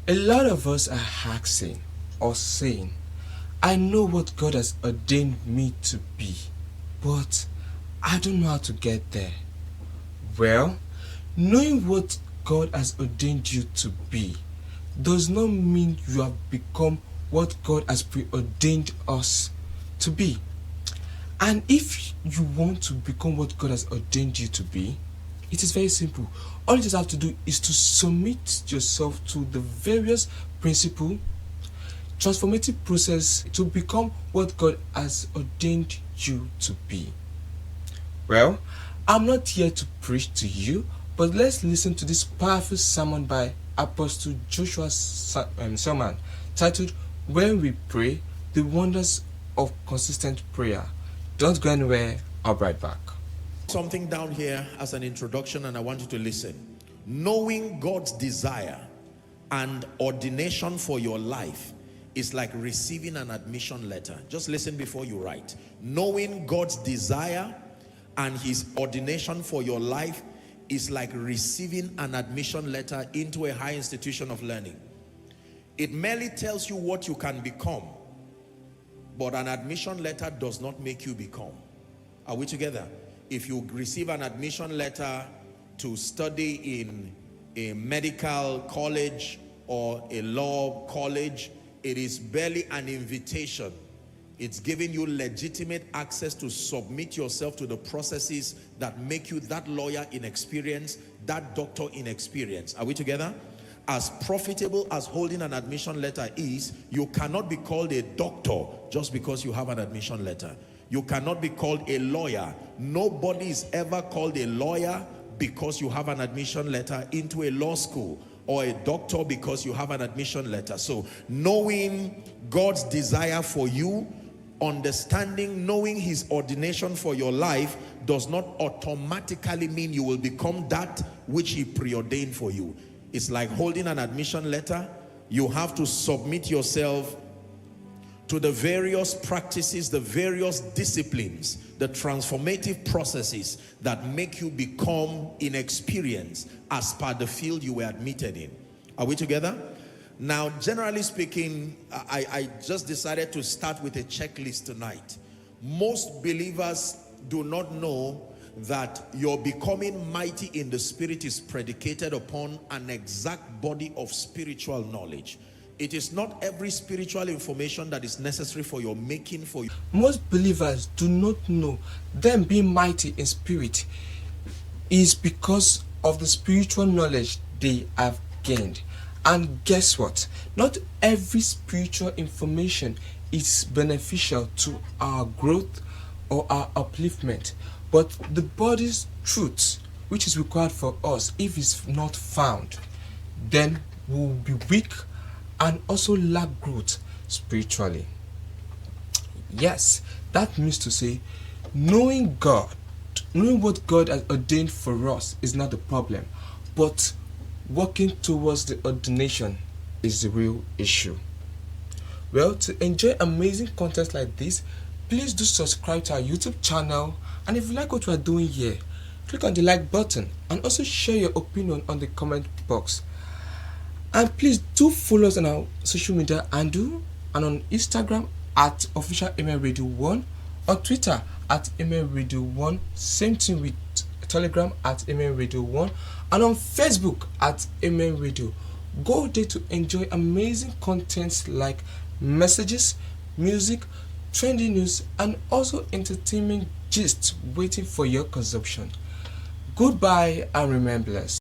A lot of us are asking or saying, I know what God has ordained me to be, but I don't know how to get there. Well, knowing what God has ordained you to be does not mean you have become what God has preordained us to be. And if you want to become what God has ordained you to be, it is very simple. All you just have to do is to submit yourself to the various principle, transformative process to become what God has ordained you to be. Well, I'm not here to preach to you, but let's listen to this powerful sermon by Apostle Joshua Selman titled, When We Pray, the Wonders of Consistent Prayer. Don't go anywhere, I'll be right back. Something down here as an introduction, and I want you to listen. Knowing God's desire and ordination for your life is like receiving an admission letter. Just listen before you write. Knowing God's desire and his ordination for your life is like receiving an admission letter into a high institution of learning. It merely tells you what you can become, but an admission letter does not make you become. Are we together? If you receive an admission letter to study in a medical college or a law college, it is barely an invitation. It's giving you legitimate access to submit yourself to the processes that make you that lawyer in experience, that doctor in experience. Are we together? As profitable as holding an admission letter is, you cannot be called a doctor just because you have an admission letter. You cannot be called a lawyer. Nobody is ever called a lawyer because you have an admission letter into a law school, or a doctor because you have an admission letter. So knowing God's desire for you, understanding, knowing his ordination for your life does not automatically mean you will become that which he preordained for you. It's like holding an admission letter. You have to submit yourself to the various practices, the various disciplines, the transformative processes that make you become in experience as per the field you were admitted in. Are we together? Now, generally speaking, I just decided to start with a checklist tonight. Most believers do not know that your becoming mighty in the spirit is predicated upon an exact body of spiritual knowledge. It is not every spiritual information that is necessary for your making for you. Most believers do not know them being mighty in spirit is because of the spiritual knowledge they have gained. And guess what? Not every spiritual information is beneficial to our growth or our upliftment. But the body's truth, which is required for us, if it's not found, then we'll be weak and also lack growth spiritually. Yes, that means to say, knowing God, knowing what God has ordained for us is not the problem, but working towards the ordination is the real issue. Well, to enjoy amazing content like this, please do subscribe to our YouTube channel, and if you like what we are doing here, click on the like button and also share your opinion on the comment box. And please do follow us on our social media handle, and on Instagram at official AmenRadio 1, on Twitter at AmenRadio 1, same thing with Telegram at AmenRadio 1, and on Facebook at AmenRadio. Go there to enjoy amazing contents like messages, music, trending news, and also entertainment gist waiting for your consumption. Goodbye and remain blessed.